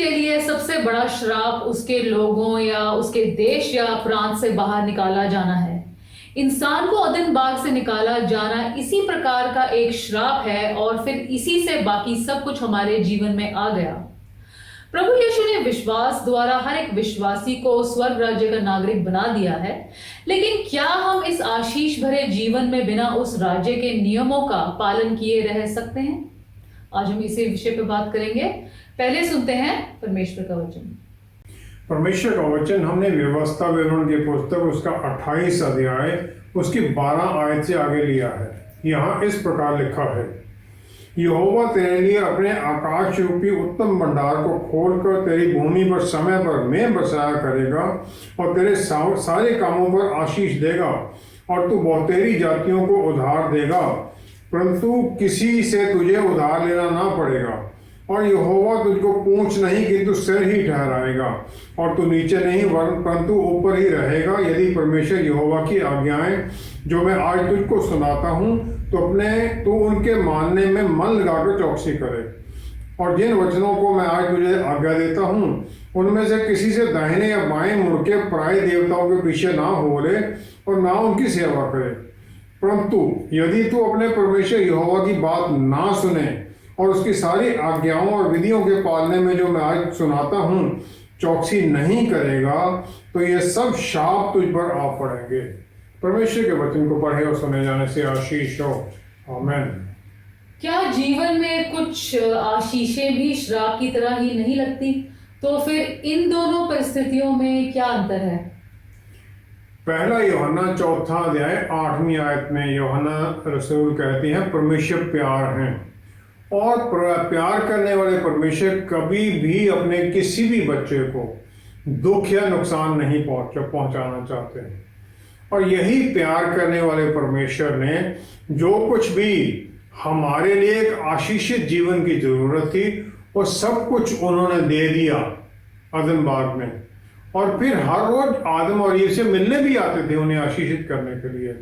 के लिए सबसे बड़ा श्राप उसके लोगों या उसके देश या प्रांत से बाहर निकाला जाना है। इंसान को अदन बाग से निकाला जाना इसी प्रकार का एक श्राप है और फिर इसी से बाकी सब कुछ हमारे जीवन में आ गया। प्रभु यीशु ने विश्वास द्वारा हर एक विश्वासी को स्वर्ग राज्य का नागरिक बना दिया है, लेकिन क्या हम इस आशीष भरे जीवन में बिना उस राज्य के नियमों का पालन किए रह सकते हैं? आज हम इसी विषय पर बात करेंगे। पहले सुनते हैं परमेश्वर का वचन। परमेश्वर का वचन हमने व्यवस्था विवरण की पुस्तक उसका 28 अध्याय उसकी 12 आयत से आगे लिया है। यहाँ इस प्रकार लिखा है, यहोवा तेरे लिए अपने आकाश रूपी उत्तम भंडार को खोलकर तेरी भूमि पर समय पर मेघ बरसाया करेगा और तेरे सारे कामों पर आशीष देगा और तू बहुतेरी जातियों को उधार देगा, परंतु किसी से तुझे उधार लेना ना पड़ेगा। और यहोवा तुझको पूंछ नहीं किंतु सिर ही ठहराएगा, और तू नीचे नहीं परंतु ऊपर ही रहेगा। यदि परमेश्वर यहोवा की आज्ञाएं जो मैं आज तुझको सुनाता हूँ तो उनके मानने में मन लगाकर चौकसी करे। और जिन वचनों को मैं आज तुझे आज्ञा देता हूँ उनमें से किसी से दाहिने या बाएं मुड़ के पराये देवताओं के पीछे ना होले और ना उनकी सेवा करे। परंतु यदि तू अपने परमेश्वर यहोवा की बात ना सुने और उसकी सारी आज्ञाओं और विधियों के पालने में जो मैं आज सुनाता हूँ चौकसी नहीं करेगा तो ये सब शाप तुझ पर आ पड़ेंगे। परमेश्वर के वचन को पढ़े और सुने जाने से आशीष हो। आमीन। क्या जीवन में कुछ आशीषें भी श्राप की तरह ही नहीं लगती? तो फिर इन दोनों परिस्थितियों में क्या अंतर है? पहला यूहन्ना 4 अध्याय 8वीं आयत में यूहन्ना रसूल कहती हैं परमेश्वर प्यार है और प्यार करने वाले परमेश्वर कभी भी अपने किसी भी बच्चे को दुख या नुकसान नहीं पहुंचाना चाहते हैं। और यही प्यार करने वाले परमेश्वर ने जो कुछ भी हमारे लिए एक आशीषित जीवन की जरूरत थी वो सब कुछ उन्होंने दे दिया अदन बाग में। और फिर हर रोज आदम और ईव से मिलने भी आते थे उन्हें आशीषित करने के लिए।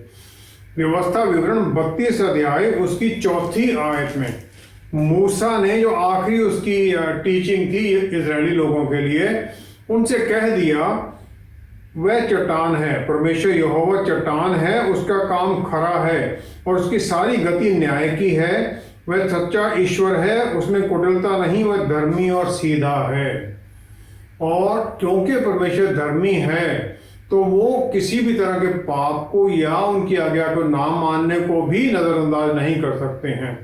व्यवस्था विवरण 32 अध्याय उसकी 4 आयत में मूसा ने जो आखिरी उसकी टीचिंग थी इजरायली लोगों के लिए उनसे कह दिया वह चट्टान है, परमेश्वर यहोवा चट्टान है, उसका काम खरा है और उसकी सारी गति न्याय की है। वह सच्चा ईश्वर है, उसमें कुटिलता नहीं, वह धर्मी और सीधा है। और क्योंकि परमेश्वर धर्मी है तो वो किसी भी तरह के पाप को या उनकी आज्ञा को ना मानने को भी नजरअंदाज नहीं कर सकते हैं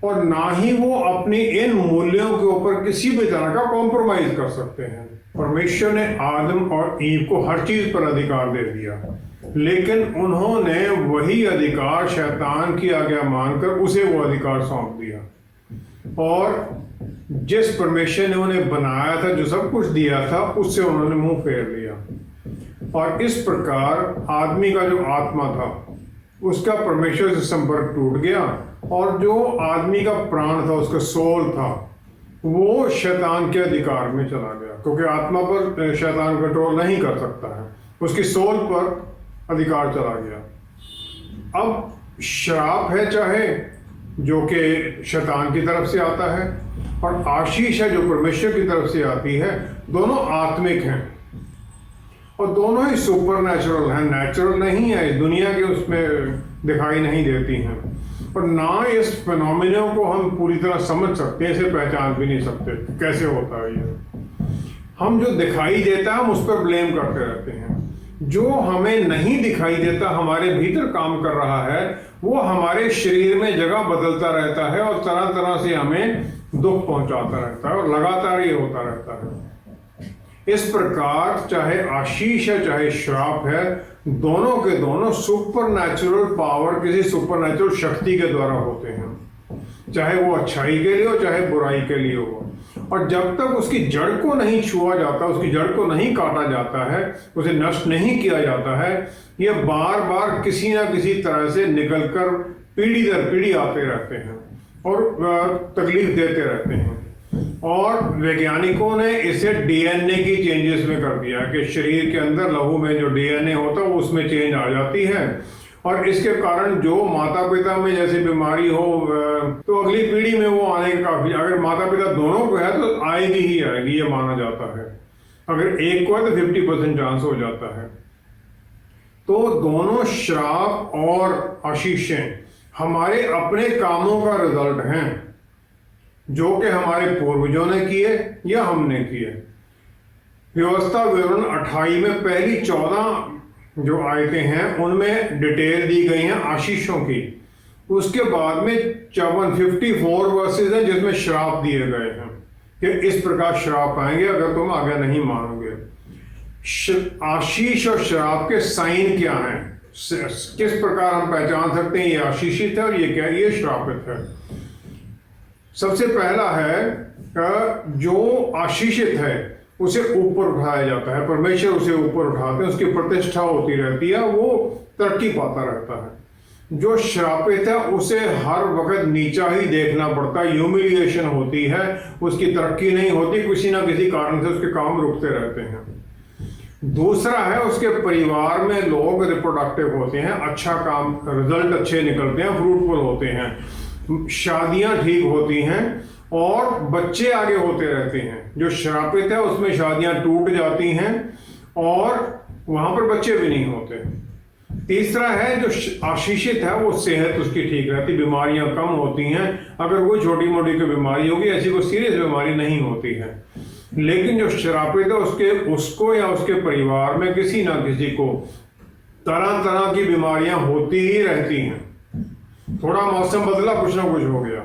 और ना ही वो अपनी इन मूल्यों के ऊपर किसी भी तरह का कॉम्प्रोमाइज कर सकते हैं। परमेश्वर ने आदम और ईव को हर चीज पर अधिकार दे दिया, लेकिन उन्होंने वही अधिकार शैतान की आज्ञा मानकर उसे वो अधिकार सौंप दिया और जिस परमेश्वर ने उन्हें बनाया था, जो सब कुछ दिया था, उससे उन्होंने मुंह फेर लिया। और इस प्रकार आदमी का जो आत्मा था उसका परमेश्वर से संपर्क टूट गया और जो आदमी का प्राण था, उसका सोल था, वो शैतान के अधिकार में चला गया, क्योंकि आत्मा पर शैतान कंट्रोल नहीं कर सकता है, उसकी सोल पर अधिकार चला गया। अब श्राप है चाहे जो कि शैतान की तरफ से आता है और आशीष है जो परमेश्वर की तरफ से आती है, दोनों आत्मिक हैं और दोनों ही सुपर नेचुरल हैं, नेचुरल नहीं है, इस दुनिया के उसमें दिखाई नहीं देती हैं और ना इस फिनोमिना को हम पूरी तरह समझ सकते हैं, इसे पहचान भी नहीं सकते कैसे होता है ये। हम जो दिखाई देता है हम उस पर ब्लेम करते रहते हैं, जो हमें नहीं दिखाई देता हमारे भीतर काम कर रहा है वो हमारे शरीर में जगह बदलता रहता है और तरह तरह से हमें दुख पहुंचाता रहता है और लगातार ये होता रहता है। इस प्रकार चाहे आशीष है चाहे श्राप है, दोनों के दोनों सुपर नेचुरल पावर, किसी सुपर नेचुरल शक्ति के द्वारा होते हैं, चाहे वो अच्छाई के लिए हो चाहे बुराई के लिए हो। और जब तक उसकी जड़ को नहीं छुआ जाता, उसकी जड़ को नहीं काटा जाता है, उसे नष्ट नहीं किया जाता है, ये बार बार किसी ना किसी तरह से निकलकर पीढ़ी दर पीढ़ी आते रहते हैं और तकलीफ देते रहते हैं। और वैज्ञानिकों ने इसे डीएनए की चेंजेस में कर दिया कि शरीर के अंदर लहू में जो डीएनए होता है उसमें चेंज आ जाती है और इसके कारण जो माता पिता में जैसे बीमारी हो तो अगली पीढ़ी में वो आने का काफी, अगर माता पिता दोनों को है तो आएगी ही आएगी, ये माना जाता है। अगर एक को है तो 50% चांस हो जाता है। तो दोनों श्राप और आशीषें हमारे अपने कामों का रिजल्ट हैं, जो कि हमारे पूर्वजों ने किए या हमने किए। व्यवस्था विवरण 28 में पहली 14 जो आयतें हैं उनमें डिटेल दी गई हैं आशीषों की। उसके बाद में 154 वर्सेस हैं जिसमें श्राप दिए गए हैं कि इस प्रकार श्राप आएंगे अगर तुम आज्ञा नहीं मानोगे। आशीष और श्राप के साइन क्या हैं, किस प्रकार हम पहचान सकते हैं ये आशीषित है और ये क्या, ये श्रापित है। सबसे पहला है जो आशीषित है उसे ऊपर उठाया जाता है, परमेश्वर उसे ऊपर उठाते हैं, उसकी प्रतिष्ठा होती रहती है, वो तरक्की पाता रहता है। जो श्रापित है उसे हर वक्त नीचा ही देखना पड़ता है, ह्यूमिलिएशन होती है, उसकी तरक्की नहीं होती, किसी ना किसी कारण से उसके काम रुकते रहते हैं। दूसरा है उसके परिवार में लोग रिप्रोडक्टिव होते हैं, अच्छा काम, रिजल्ट अच्छे निकलते हैं, फ्रूटफुल होते हैं, शादियां ठीक होती हैं और बच्चे आगे होते रहते हैं। जो श्रापित है उसमें शादियां टूट जाती हैं और वहां पर बच्चे भी नहीं होते। तीसरा है जो आशीषित है वो सेहत उसकी ठीक रहती, बीमारियां कम होती हैं, अगर कोई छोटी मोटी कोई बीमारी होगी ऐसी कोई सीरियस बीमारी नहीं होती है। लेकिन जो श्रापित है उसको या उसके परिवार में किसी ना किसी को तरह तरह की बीमारियां होती ही रहती हैं, थोड़ा मौसम बदला कुछ ना कुछ हो गया।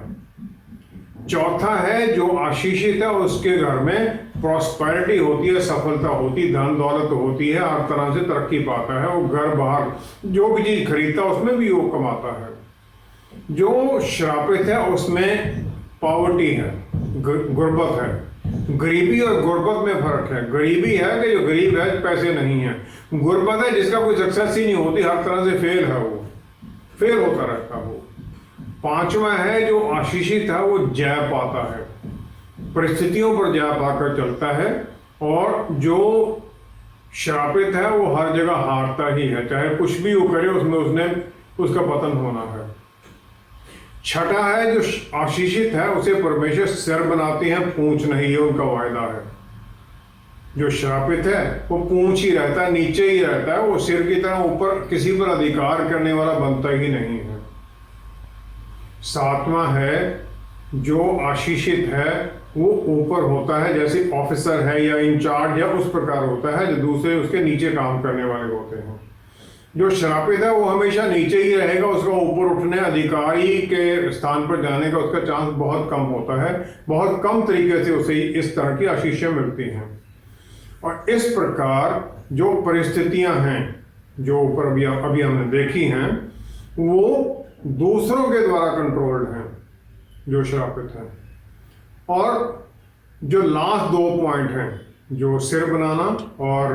चौथा है जो आशीषित है उसके घर में प्रॉस्पेरिटी होती है, सफलता होती है, धन दौलत होती है, हर तरह से तरक्की पाता है, वो घर बाहर जो भी चीज खरीदता है उसमें भी वो कमाता है। जो श्रापित है उसमें पॉवर्टी है, गुर्बत है। गरीबी और गुर्बत में फर्क है। गरीबी है कि जो गरीब है पैसे नहीं है, गुर्बत है जिसका कोई सक्सेस ही नहीं होती, हर तरह से फेल है, वो फेल होता रहता है। पांचवा है जो आशीषित है वो जय पाता है, परिस्थितियों पर जय पाकर चलता है, और जो श्रापित है वो हर जगह हारता ही है, चाहे कुछ भी वो करे उसमें उसका पतन होना है। छठा है जो आशीषित है उसे परमेश्वर सिर बनाते हैं, पूंछ नहीं, है उनका वायदा है। जो श्रापित है वो पूंछ ही रहता है, नीचे ही रहता है, वो सिर की तरह ऊपर किसी पर अधिकार करने वाला बनता ही नहीं है। सातवां है जो आशीषित है वो ऊपर होता है, जैसे ऑफिसर है या इंचार्ज या उस प्रकार होता है, जो दूसरे उसके नीचे काम करने वाले होते हैं। जो श्रापित है वो हमेशा नीचे ही रहेगा, उसका ऊपर उठने, अधिकारी के स्थान पर जाने का उसका चांस बहुत कम होता है, बहुत कम तरीके से उसे इस तरह की आशीषें मिलती हैं। और इस प्रकार जो परिस्थितियां हैं जो ऊपर अभी हमने देखी हैं वो दूसरों के द्वारा कंट्रोल्ड हैं, जो श्रापित है। और जो लास्ट दो पॉइंट हैं, जो सिर बनाना और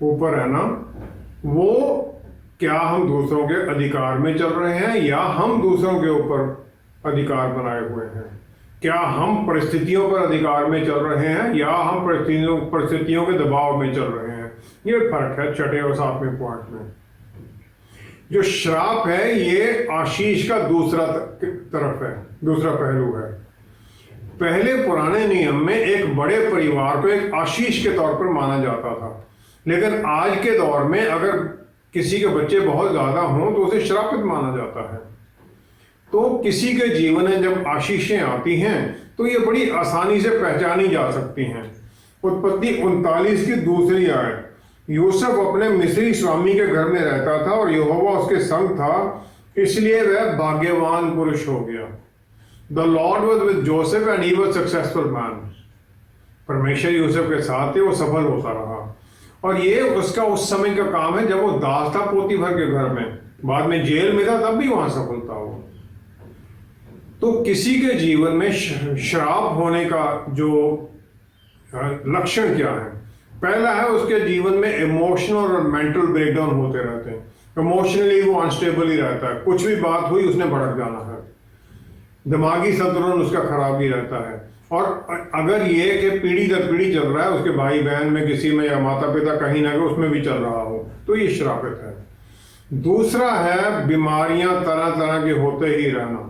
ऊपर रहना, वो क्या हम दूसरों के अधिकार में चल रहे हैं या हम दूसरों के ऊपर अधिकार बनाए हुए हैं? क्या हम परिस्थितियों पर अधिकार में चल रहे हैं या हम परिस्थितियों के दबाव में चल रहे हैं? ये फर्क है छठे और सातवें पॉइंट में। जो श्राप है ये आशीष का दूसरा तरफ है, दूसरा पहलू है। पहले पुराने नियम में एक बड़े परिवार को एक आशीष के तौर पर माना जाता था, लेकिन आज के दौर में अगर किसी के बच्चे बहुत ज्यादा हों तो उसे श्रापित माना जाता है। तो किसी के जीवन में जब आशीषें आती हैं तो ये बड़ी आसानी से पहचानी जा सकती हैं। उत्पत्ति 39 की दूसरी आयत, यूसुफ अपने मिस्री स्वामी के घर में रहता था और यहोवा उसके संग था, इसलिए वह भाग्यवान पुरुष हो गया। The Lord was with Joseph and he was successful man. परमेश्वर यूसुफ के साथ थे, वो सफल होता रहा। और ये उसका उस समय का काम है जब वो दास था पोतीफर के घर में, बाद में जेल में था तब भी वहां सफल था वो। तो किसी के जीवन में श्राप होने का जो लक्षण क्या है? पहला है उसके जीवन में इमोशनल और मेंटल ब्रेकडाउन होते रहते हैं, इमोशनली वो अनस्टेबल ही रहता है, कुछ भी बात हुई उसने भड़क जाना है, दिमागी संतुलन उसका खराब ही रहता है। और अगर ये कि पीढ़ी दर पीढ़ी चल रहा है, उसके भाई बहन में किसी में या माता पिता कहीं ना कहीं उसमें भी चल रहा हो, तो ये श्रापित है। दूसरा है बीमारियां तरह तरह के होते ही रहना,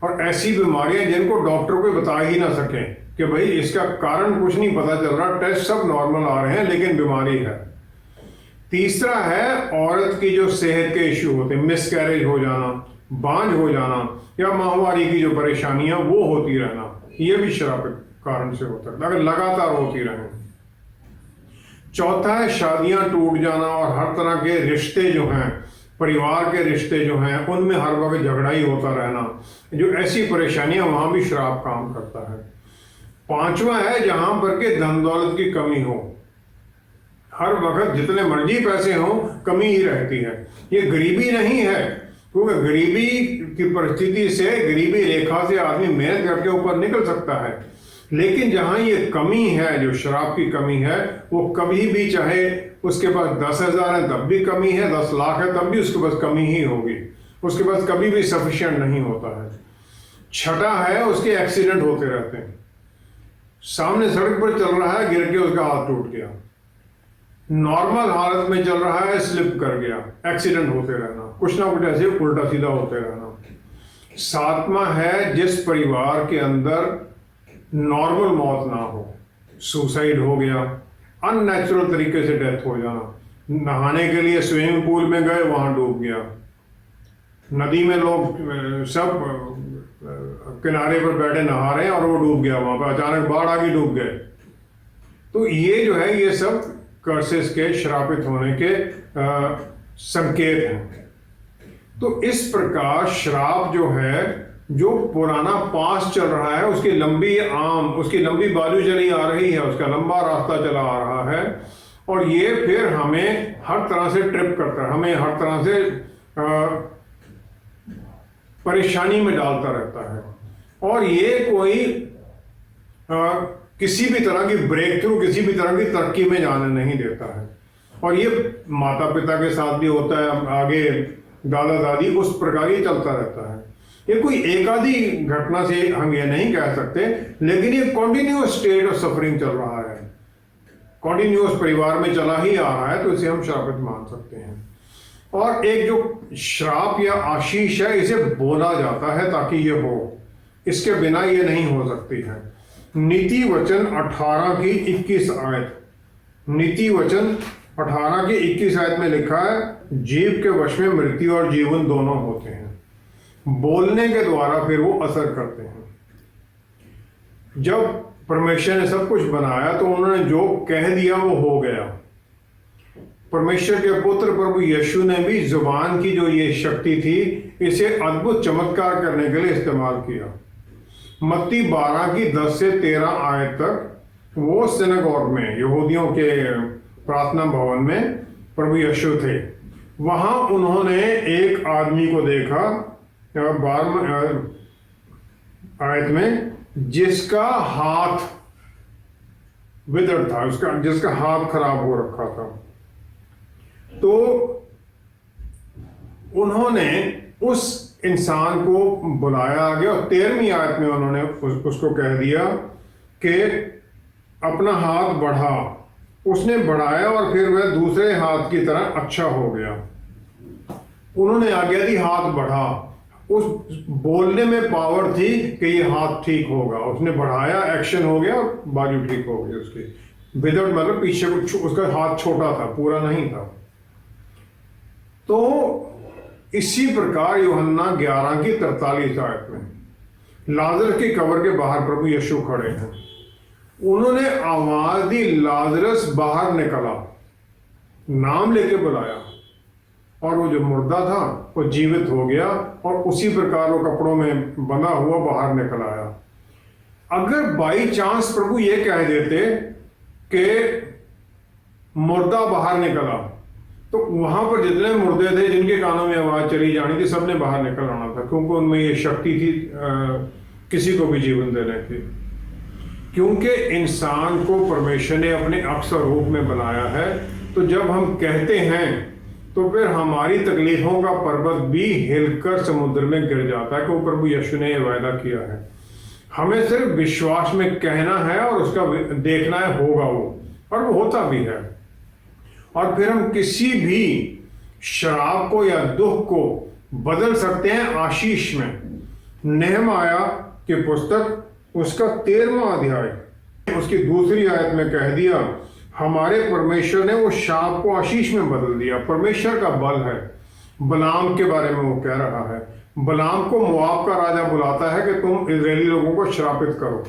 और ऐसी बीमारियां जिनको डॉक्टर को बता ही ना सके कि भाई इसका कारण कुछ नहीं पता चल रहा, टेस्ट सब नॉर्मल आ रहे हैं लेकिन बीमारी है। तीसरा है औरत की जो सेहत के इश्यू होते हैं, मिसकैरेज हो जाना, बांझ हो जाना, या माहवारी की जो परेशानियां वो होती रहना, ये भी श्रापित कारण से होता है अगर लगातार होती रहे। चौथा है शादियां टूट जाना और हर तरह के रिश्ते जो हैं, परिवार के रिश्ते जो हैं, उनमें हर वक्त झगड़ा ही होता रहना, जो ऐसी परेशानियां, वहां भी श्राप काम करता है। पांचवा है जहां पर के धन दौलत की कमी हो, हर वक्त जितने मर्जी पैसे हो कमी ही रहती है। ये गरीबी नहीं है, क्योंकि गरीबी की परिस्थिति से, गरीबी रेखा से आदमी मेहनत करके ऊपर निकल सकता है, लेकिन जहां ये कमी है, जो शराब की कमी है, वो कभी भी, चाहे उसके पास 10,000 है तब भी कमी है, 10 लाख है तब भी उसके पास कमी ही होगी, उसके पास कभी भी सफिशिएंट नहीं होता है। छठा है उसके एक्सीडेंट होते रहते हैं, सामने सड़क पर चल रहा है, गिर के उसका हाथ टूट गया, नॉर्मल हालत में चल रहा है, स्लिप कर गया, एक्सीडेंट होते रहना, कुछ ना कुछ ऐसे उल्टा सीधा होते रहना। सातवां है जिस परिवार के अंदर नॉर्मल मौत ना हो, सुसाइड हो गया, अननेचुरल तरीके से डेथ हो जाना, नहाने के लिए स्विमिंग पूल में गए, वहां डूब गया, नदी में लोग सब किनारे पर बैठे नहा रहे हैं और वो डूब गया, वहां पर अचानक बाढ़ आ गई, डूब गए। तो ये जो है, ये सब कर्सेस के, श्रापित होने के संकेत हैं। तो इस प्रकार श्राप जो है, जो पुराना पास चल रहा है, उसकी लंबी बाजू चली आ रही है, उसका लंबा रास्ता चला आ रहा है, और ये फिर हमें हर तरह से ट्रिप करता है, हमें हर तरह से परेशानी में डालता रहता है, और ये कोई किसी भी तरह की ब्रेक थ्रू, किसी भी तरह की तरक्की में जाने नहीं देता है। और ये माता पिता के साथ भी होता है, आगे दादा दादी, उस प्रकार ही चलता रहता है। ये कोई एक आधी घटना से हम ये नहीं कह सकते, लेकिन ये कॉन्टिन्यूअस स्टेट ऑफ सफरिंग चल रहा है, कॉन्टिन्यूअस परिवार में चला ही आ रहा है, तो इसे हम श्रापित मान सकते हैं। और एक जो श्राप या आशीष है, इसे बोला जाता है ताकि ये हो, इसके बिना ये नहीं हो सकती है। नीति वचन 18 की 21 आयत, नीति वचन 18 की 21 आयत में लिखा है, जीव के वश में मृत्यु और जीवन दोनों होते हैं, बोलने के द्वारा फिर वो असर करते हैं। जब परमेश्वर ने सब कुछ बनाया तो उन्होंने जो कह दिया वो हो गया। परमेश्वर के पुत्र प्रभु यीशु ने भी जुबान की जो ये शक्ति थी, इसे अद्भुत चमत्कार करने के लिए इस्तेमाल किया। मत्ती 12 की 10 से 13 आयत तक वो सिनेगॉग में, यहूदियों के प्रार्थना भवन में प्रभु यीशु थे, वहां उन्होंने एक आदमी को देखा, 12 आयत में, जिसका हाथ विदर था, जिसका हाथ खराब हो रखा था। तो उन्होंने उस इंसान को बुलाया आगे, और 13वीं आयत में उन्होंने उसको कह दिया कि अपना हाथ बढ़ा। उसने बढ़ाया और फिर वह दूसरे हाथ की तरह अच्छा हो गया। उन्होंने आज्ञा दी, हाथ बढ़ा। उस बोलने में पावर थी कि ये हाथ ठीक होगा। उसने बढ़ाया, एक्शन हो गया, बाजू ठीक हो गई उसकी। विदाउट मतलब पीछे उसका हाथ छोटा था, पूरा नहीं था। तो इसी प्रकार यूहन्ना 11 की 43 आयत में लाजरस की कब्र के बाहर प्रभु यीशु खड़े हैं। उन्होंने आवाज दी, लाजरस बाहर निकला, नाम लेके बुलाया, और वो जो मुर्दा था वो जीवित हो गया, और उसी प्रकार वो कपड़ों में बंधा हुआ बाहर निकल आया। अगर बाई चांस प्रभु ये कह देते कि मुर्दा बाहर निकला, तो वहां पर जितने मुर्दे थे जिनके कानों में आवाज चली जानी थी, सबने बाहर निकल आना था, क्योंकि उनमें ये शक्ति थी किसी को भी जीवन देने की। क्योंकि इंसान को परमेश्वर ने अपने अक्स और रूप में बनाया है, तो जब हम कहते हैं तो फिर हमारी तकलीफों का पर्वत भी हिलकर समुद्र में गिर जाता है, क्योंकि प्रभु यीशु ने यह वायदा किया है। हमें सिर्फ विश्वास में कहना है और उसका देखना है, होगा वो, और वो होता भी है। और फिर हम किसी भी शराब को या दुख को बदल सकते हैं आशीष में। नेहमाया की पुस्तक उसका 13वां अध्याय उसकी दूसरी आयत में कह दिया, हमारे परमेश्वर ने वो शाप को आशीष में बदल दिया। परमेश्वर का बल है। बलाम के बारे में वो कह रहा है, बलाम को मोआब का राजा बुलाता है कि तुम इजरायली लोगों को श्रापित करो।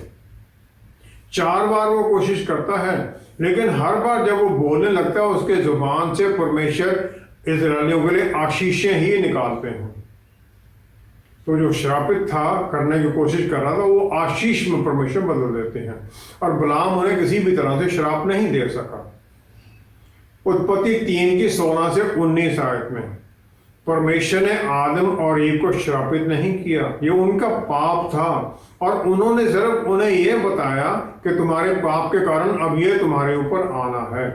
4 बार वो कोशिश करता है, लेकिन हर बार जब वो बोलने लगता है उसके जुबान से परमेश्वर इजरायलियों के लिए आशीषें ही निकालते हैं। तो जो श्रापित था करने की कोशिश कर रहा था वो आशीष में परमेश्वर बदल देते हैं, और बलाम उन्हें किसी भी तरह से श्राप नहीं दे सका। उत्पत्ति 3 की 16 से 19 आयत में परमेश्वर ने आदम और ईव को श्रापित नहीं किया, ये उनका पाप था, और उन्होंने सिर्फ उन्हें यह बताया कि तुम्हारे पाप के कारण अब ये तुम्हारे ऊपर आना है,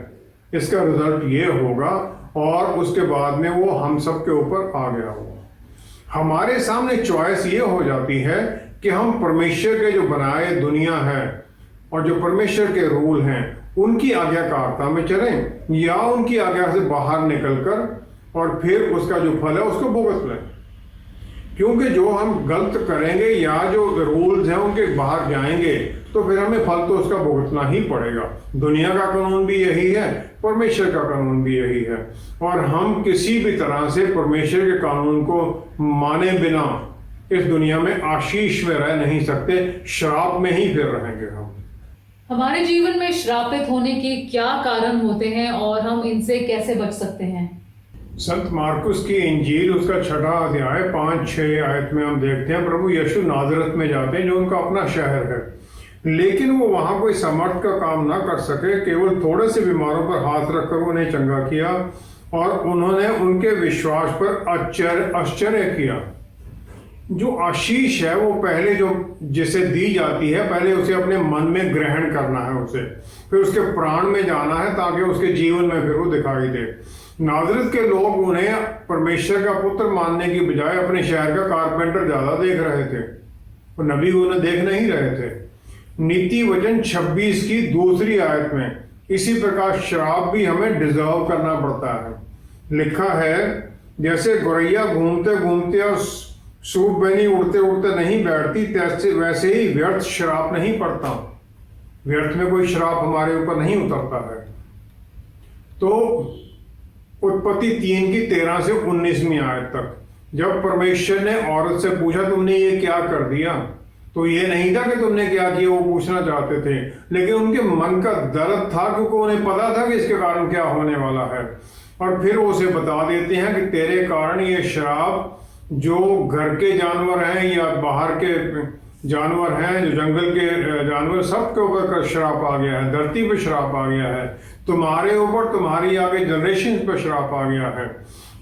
इसका रिजल्ट ये होगा, और उसके बाद में वो हम सब के ऊपर आ गया होगा। हमारे सामने चॉइस ये हो जाती है कि हम परमेश्वर के जो बनाए दुनिया है और जो परमेश्वर के रूल हैं उनकी आज्ञाकारिता में चलें, या उनकी आज्ञा से बाहर निकलकर और फिर उसका जो फल है उसको भुगत लें। क्योंकि जो हम गलत करेंगे या जो रूल्स हैं उनके बाहर जाएंगे तो फिर हमें फल तो उसका भुगतना ही पड़ेगा। दुनिया का कानून भी यही है, परमेश्वर का कानून भी यही है, और हम किसी भी तरह से परमेश्वर के कानून को माने बिना इस दुनिया में आशीष में रह नहीं सकते, श्राप में ही फिर रहेंगे हम। हमारे जीवन में श्रापित होने के क्या कारण होते हैं और हम इनसे कैसे बच सकते हैं? संत मार्कुस की इंजील उसका 6वां अध्याय 5-6 आयत में हम देखते हैं, प्रभु यीशु नाजरत में जाते हैं जो उनका अपना शहर है, लेकिन वो वहां कोई समर्थ का काम ना कर सके, केवल थोड़े से बीमारों पर हाथ रखकर उन्हें चंगा किया, और उन्होंने उनके विश्वास पर आश्चर्य किया। जो आशीष है वो पहले जो जिसे दी जाती है, पहले उसे अपने मन में ग्रहण करना है उसे, फिर उसके प्राण में जाना है ताकि उसके जीवन में फिर वो दिखाई दे। नाजरत के लोग उन्हें परमेश्वर का पुत्र मानने की बजाय अपने शहर का कारपेंटर ज्यादा देख रहे थे, और नबी उन्हें देख नहीं रहे थे। नीति वचन 26 की दूसरी आयत में इसी प्रकार शराब भी हमें डिजर्व करना पड़ता है। लिखा है, जैसे गौरैया घूमते घूमते और सूप बनी उड़ते उड़ते नहीं बैठती, वैसे ही व्यर्थ श्राप नहीं पड़ता। व्यर्थ में कोई श्राप हमारे ऊपर नहीं उतरता है। तो उत्पत्ति 3 की 13 से 19वीं आयत तक जब परमेश्वर ने औरत से पूछा तुमने ये क्या कर दिया, तो ये नहीं था कि तुमने क्या किया वो पूछना चाहते थे, लेकिन उनके मन का दर्द था, क्योंकि उन्हें पता था कि इसके कारण क्या होने वाला है। और फिर उसे बता देते हैं कि तेरे कारण ये श्राप जो घर के जानवर हैं या बाहर के जानवर हैं, जो जंगल के जानवर, सबके ऊपर श्राप आ गया है, धरती पे श्राप आ गया है, तुम्हारे ऊपर, तुम्हारी आगे जनरेशन पे श्राप आ गया है,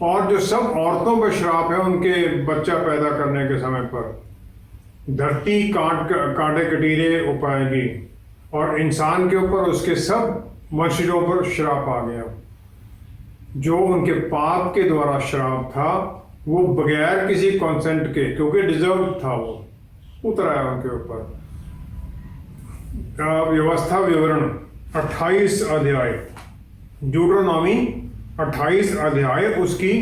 और जो सब औरतों पे श्राप है उनके बच्चा पैदा करने के समय पर धरती कांटे कटीरे उपाएगी, और इंसान के ऊपर उसके सब वंशजों पर श्राप आ गया। जो उनके पाप के द्वारा श्राप था वो बगैर किसी कॉन्सेंट के, क्योंकि डिजर्व था, वो उतर आया उनके ऊपर। व्यवस्था विवरण 28 अध्याय, ड्यूटरोनॉमी 28 अध्याय उसकी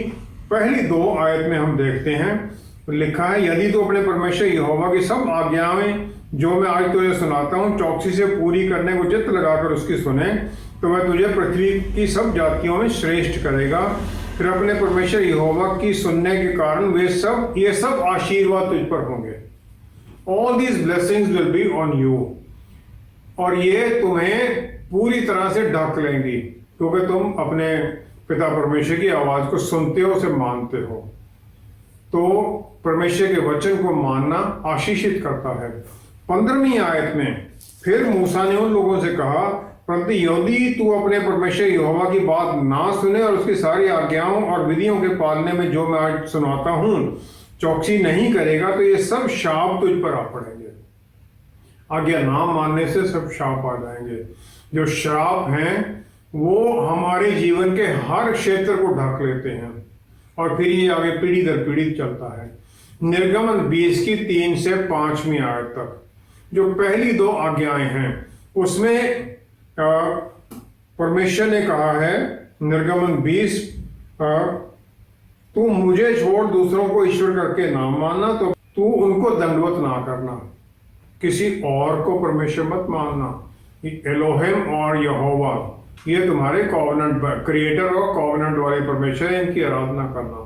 पहली 2 आयत में हम देखते हैं, लिखा है, यदि तू अपने परमेश्वर यहोवा की सब आज्ञाएं जो मैं आज तुझे सुनाता हूँ चौकसी से पूरी करने को चित्त लगाकर उसकी सुने, तो वह तुझे पृथ्वी की सब जातियों में श्रेष्ठ करेगा। फिर अपने परमेश्वर यहोवा की सुनने के कारण ये सब आशीर्वाद तुझ पर होंगे। All these blessings will be on you, और ये तुम्हें पूरी तरह से ढक लेंगी, क्योंकि तुम अपने पिता परमेश्वर की आवाज को सुनते हो, उसे मानते हो। तो परमेश्वर के वचन को मानना आशीषित करता है। 15वीं आयत में फिर मूसा ने उन लोगों से कहा, परंतु यदि तू अपने परमेश्वर यहोवा की बात ना सुने और उसकी सारी आज्ञाओं और विधियों के पालने में जो मैं आज सुनाता हूं चौकसी नहीं करेगा, तो ये सब शाप तुझ पर आ पड़ेंगे। आज्ञा ना मानने से सब शाप आ जाएंगे। जो श्राप हैं वो हमारे जीवन के हर क्षेत्र को ढक लेते हैं, और फिर ये आगे पीढ़ी दर पीढ़ी चलता है। निर्गमन 20 की 3 से 5वीं आयत तक जो पहली 2 आज्ञाएं हैं उसमें परमेश्वर ने कहा है, निर्गमन 20 तू मुझे छोड़ दूसरों को ईश्वर करके ना मानना, तो तू उनको दंडवत ना करना, किसी और को परमेश्वर मत मानना। एलोहिम और यहोवा ये तुम्हारे कॉवेनेंट क्रिएटर और कॉवेनेंट वाले परमेश्वर है, इनकी आराधना करना।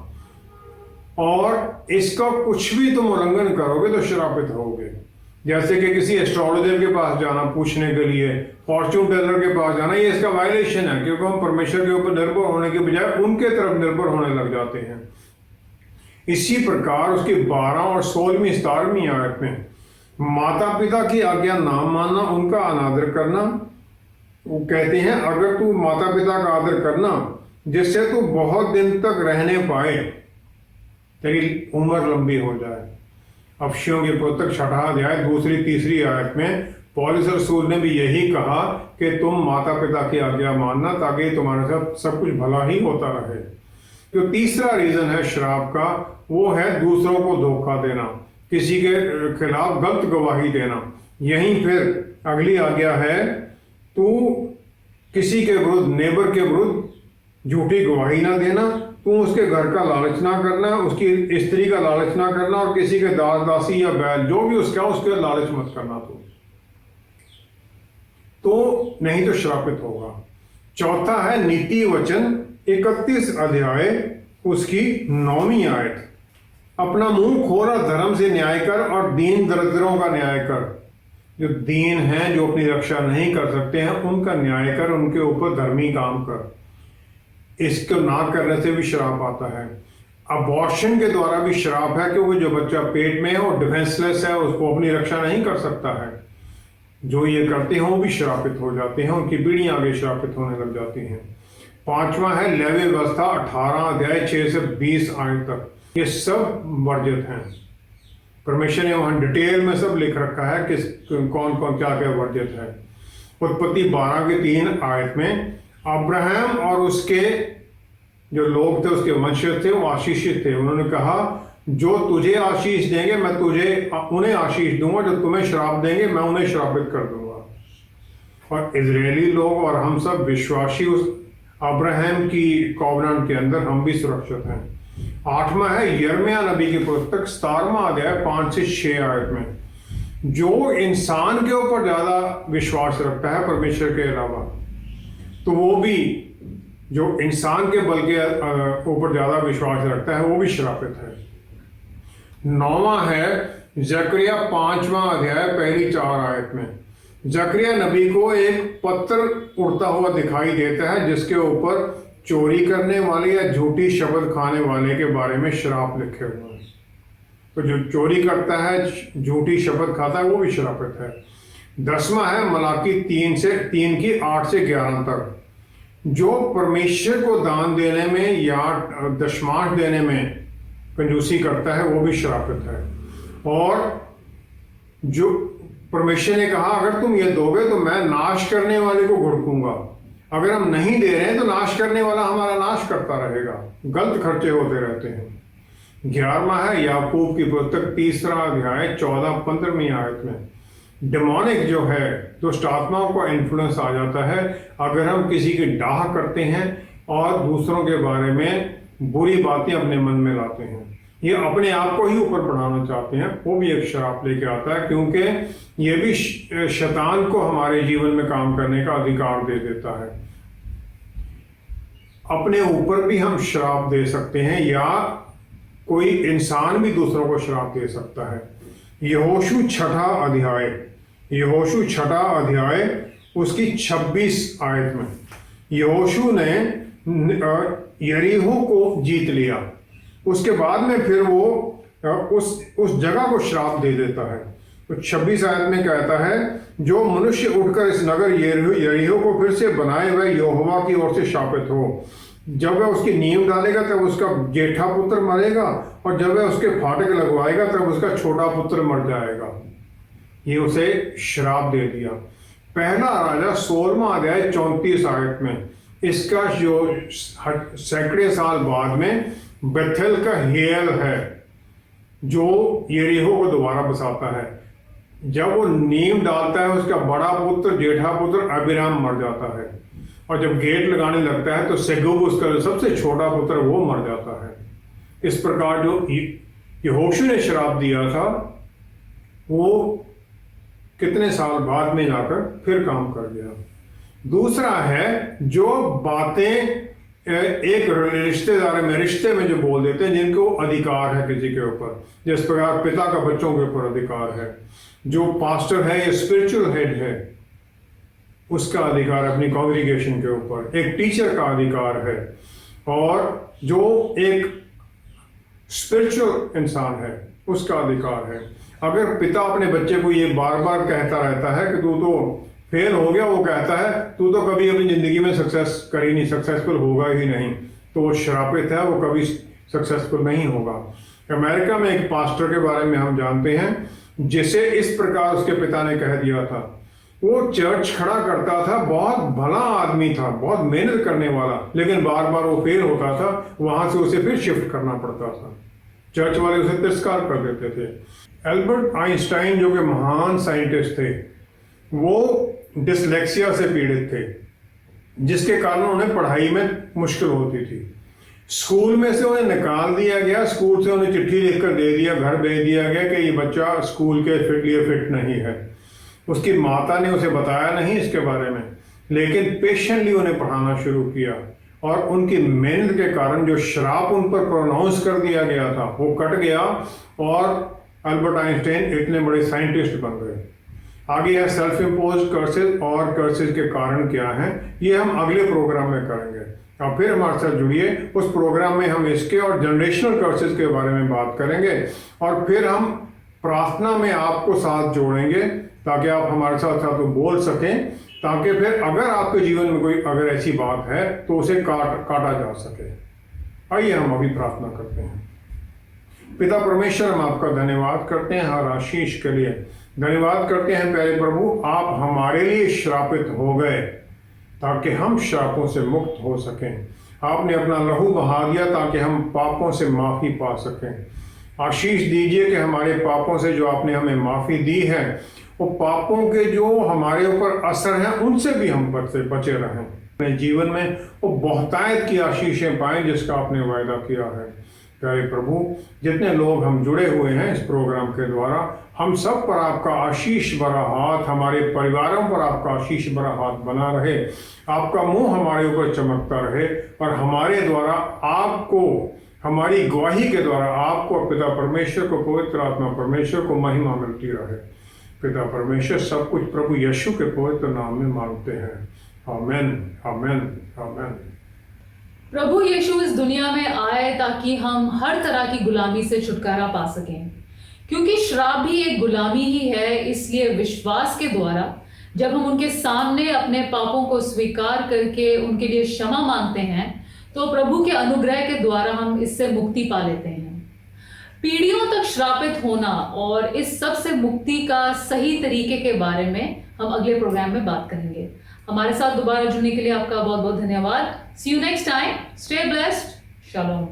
और इसका कुछ भी तुम उल्लंघन करोगे तो श्रापित होगे। जैसे कि किसी एस्ट्रोलॉजर के पास जाना पूछने के लिए, फॉर्च्यून टेलर के पास जाना, ये इसका वायलेशन है, क्योंकि हम परमेश्वर के ऊपर निर्भर होने के बजाय उनके तरफ निर्भर होने लग जाते हैं। इसी प्रकार उसकी 12 और 16वीं 17वीं आयत में माता पिता की आज्ञा ना मानना, उनका अनादर करना। वो कहते हैं अगर तू माता पिता का आदर करना जिससे तू बहुत दिन तक रहने पाए, तेरी उम्र लंबी हो जाए। अफसियों की पुस्तक 6वां अध्याय 2-3 आयत में पौलुस रसूल ने भी यही कहा कि तुम माता पिता की आज्ञा मानना ताकि तुम्हारे साथ सब कुछ भला ही होता रहे। जो तीसरा रीजन है श्राप का, वो है दूसरों को धोखा देना, किसी के खिलाफ गलत गवाही देना। यहीं फिर अगली आज्ञा है, तू किसी के विरुद्ध, नेबर के विरुद्ध झूठी गवाही ना देना, तू उसके घर का लालच ना करना, उसकी स्त्री का लालच ना करना, और किसी के दास दासी या बैल जो भी उसका उसके लालच मत करना तो नहीं तो श्रापित होगा। चौथा है नीति वचन 31 अध्याय उसकी 9वीं आयत, अपना मुंह खोला धर्म से न्याय कर और दीन दरिद्रों का न्याय कर। जो दीन हैं, जो अपनी रक्षा नहीं कर सकते हैं, उनका न्याय कर, उनके ऊपर धर्मी काम कर। इसको ना करने से भी श्राप आता है। अबॉर्शन के द्वारा भी श्राप है, क्योंकि जो बच्चा पेट में है और डिफेंसलेस है, उसको अपनी रक्षा नहीं कर सकता है। जो ये करते हैं वो भी श्रापित हो जाते हैं, उनकी पीढ़ियां आगे श्रापित होने लग जाती हैं। 5वां है लेवी व्यवस्था 18 अध्याय 6 से 20 आयत तक। ये सब वर्जित हैं। परमेश्वर ने वहां डिटेल में सब लिख रखा है कि कौन कौन क्या क्या वर्जित है। उत्पत्ति 12 की 3 आयत में अब्राहम और उसके जो लोग थे, उसके वंशज थे, वो आशीषित थे। उन्होंने कहा जो तुझे आशीष देंगे मैं उन्हें आशीष दूंगा, जो तुम्हें श्राप देंगे मैं उन्हें श्रापित कर दूंगा। और इजरायली लोग और हम सब विश्वासी उस अब्राहम की कॉवेनेंट के अंदर हम भी सुरक्षित हैं। 8वां है यिर्मयाह नबी की पुस्तक 17वां अध्याय 5 से 6 आयत में, जो इंसान के ऊपर ज्यादा विश्वास रखता है परमेश्वर के अलावा, तो वो भी जो इंसान के बल के ऊपर ज्यादा विश्वास रखता है वो भी श्रापित है। 9वां है जकरिया 5वां अध्याय पहली 4 आयत में। जकरिया नबी को एक पत्र उड़ता हुआ दिखाई देता है जिसके ऊपर चोरी करने वाले या झूठी शपथ खाने वाले के बारे में श्राप लिखे हुए हैं। तो जो चोरी करता है, झूठी शपथ खाता है, वो भी श्रापित है। 10वां है मलाकी 3 की 8 से 11 तक। जो परमेश्वर को दान देने में या दशमांश देने में कंजूसी करता है वो भी श्रापित है। और जो परमेश्वर ने कहा अगर तुम ये दोगे तो मैं नाश करने वाले को घुड़कूंगा, अगर हम नहीं दे रहे हैं तो नाश करने वाला हमारा नाश करता रहेगा। गलत खर्चे होते रहते हैं। 11वां है याकूब की पुस्तक 3 अध्याय 14-15 आयत में। डिमोनिक जो है, दुष्ट आत्माओं का इन्फ्लुएंस आ जाता है अगर हम किसी की डाह करते हैं और दूसरों के बारे में बुरी बातें अपने मन में लाते हैं, ये अपने आप को ही ऊपर बढ़ाना चाहते हैं, वो भी एक श्राप लेके आता है, क्योंकि ये भी शैतान को हमारे जीवन में काम करने का अधिकार दे देता है। अपने ऊपर भी हम श्राप दे सकते हैं या कोई इंसान भी दूसरों को श्राप दे सकता है। यहोशू 6 अध्याय उसकी 26 आयत में यहोशू ने यरीहो को जीत लिया, उसके बाद में फिर वो उस जगह को श्राप दे देता है। तो 26 आयत में कहता है जो मनुष्य उठकर इस नगर यरीहो को फिर से बनाए वह यहोवा की ओर से शापित हो। जब वह उसकी नींव डालेगा तब उसका जेठा पुत्र मरेगा, और जब वह उसके फाटक लगवाएगा तब उसका छोटा पुत्र मर जाएगा। ये उसे श्राप दे दिया। पहला राजा 16वां अध्याय 34 आयत में, इसका जो सैकड़े साल बाद में बेथेल का हेल है जो यरीहो को दोबारा बसाता है। जब वो नींव डालता है उसका बड़ा पुत्र जेठा पुत्र अबीराम मर जाता है, और जब गेट लगाने लगता है तो सेगुब उसका सबसे छोटा पुत्र वो मर जाता है। इस प्रकार जो यहोशू ने श्राप दिया था वो कितने साल बाद में जाकर फिर काम कर गया। दूसरा है जो बातें एक रिश्तेदार में रिश्ते में जो बोल देते हैं जिनको अधिकार है किसी के ऊपर, जिस प्रकार पिता का बच्चों के ऊपर अधिकार है, जो पास्टर है या स्पिरिचुअल हेड है उसका अधिकार अपनी कॉन्ग्रीगेशन के ऊपर, एक टीचर का अधिकार है, और जो एक स्पिरिचुअल इंसान है उसका अधिकार है। अगर पिता अपने बच्चे को ये बार बार कहता रहता है कि तू तो फेल हो गया, वो कहता है तू तो कभी अपनी जिंदगी में सक्सेस कर ही नहीं, सक्सेसफुल होगा ही नहीं, तो वो श्रापित है, वो कभी सक्सेसफुल नहीं होगा। अमेरिका में एक पास्टर के बारे में हम जानते हैं जिसे इस प्रकार उसके पिता ने कह दिया था। वो चर्च खड़ा करता था, बहुत भला आदमी था, बहुत मेहनत करने वाला, लेकिन बार बार वो फेल होता था, वहां से उसे फिर शिफ्ट करना पड़ता था। चर्च वाले उसे तिरस्कार कर देते थे। एल्बर्ट आइंस्टाइन जो कि महान साइंटिस्ट थे, वो डिसलेक्सिया से पीड़ित थे, जिसके कारण उन्हें पढ़ाई में मुश्किल होती थी। स्कूल में से उन्हें निकाल दिया गया, स्कूल से उन्हें चिट्ठी लिखकर दे दिया, घर भेज दिया गया कि ये बच्चा स्कूल के लिए फिट नहीं है। उसकी माता ने उसे बताया नहीं इसके बारे में, लेकिन पेशेंटली उन्हें पढ़ाना शुरू किया, और उनकी मेहनत के कारण जो श्राप उन पर प्रोनाउंस कर दिया गया था वो कट गया, और एल्बर्ट आइंस्टाइन इतने बड़े साइंटिस्ट बन गए। आगे है सेल्फ इम्पोज कर्सेज, और कर्सेज के कारण क्या हैं, ये हम अगले प्रोग्राम में करेंगे। अब फिर हमारे साथ जुड़िए, उस प्रोग्राम में हम इसके और जनरेशनल कर्सेज के बारे में बात करेंगे, और फिर हम प्रार्थना में आपको साथ जोड़ेंगे ताकि आप हमारे साथ बोल सकें, ताकि फिर अगर आपके जीवन में कोई अगर ऐसी बात है तो उसे काटा जा सके। आइए हम अभी प्रार्थना करते हैं। पिता परमेश्वर, हम आपका धन्यवाद करते हैं हर आशीष के लिए। धन्यवाद करते हैं प्यारे प्रभु, आप हमारे लिए श्रापित हो गए ताकि हम श्रापों से मुक्त हो सकें। आपने अपना लहू बहा दिया ताकि हम पापों से माफ़ी पा सकें। आशीष दीजिए कि हमारे पापों से जो आपने हमें माफ़ी दी है, वो पापों के जो हमारे ऊपर असर हैं उनसे भी हम बचे रहें। अपने जीवन में वो बहुतायत की आशीषें पाएं जिसका आपने वायदा किया है। प्यारे प्रभु, जितने लोग हम जुड़े हुए हैं इस प्रोग्राम के द्वारा, हम सब पर आपका आशीष भरा हाथ, हमारे परिवारों पर आपका आशीष भरा हाथ बना रहे, आपका मुंह हमारे ऊपर चमकता रहे, और हमारे द्वारा आपको, हमारी गवाही के द्वारा आपको, पिता परमेश्वर को, पवित्र आत्मा परमेश्वर को महिमा मिलती रहे। पिता परमेश्वर सब कुछ प्रभु यीशु के पवित्र नाम में मांगते हैं। आमेन, आमेन, आमेन। प्रभु यीशु इस दुनिया में आए ताकि हम हर तरह की गुलामी से छुटकारा पा सकें, क्योंकि श्राप भी एक गुलामी ही है। इसलिए विश्वास के द्वारा जब हम उनके सामने अपने पापों को स्वीकार करके उनके लिए क्षमा मांगते हैं, तो प्रभु के अनुग्रह के द्वारा हम इससे मुक्ति पा लेते हैं। पीढ़ियों तक श्रापित होना और इस सब से मुक्ति का सही तरीके के बारे में हम अगले प्रोग्राम में बात करेंगे। हमारे साथ दोबारा जुड़ने के लिए आपका बहुत बहुत धन्यवाद। See you next time. Stay blessed. Shalom.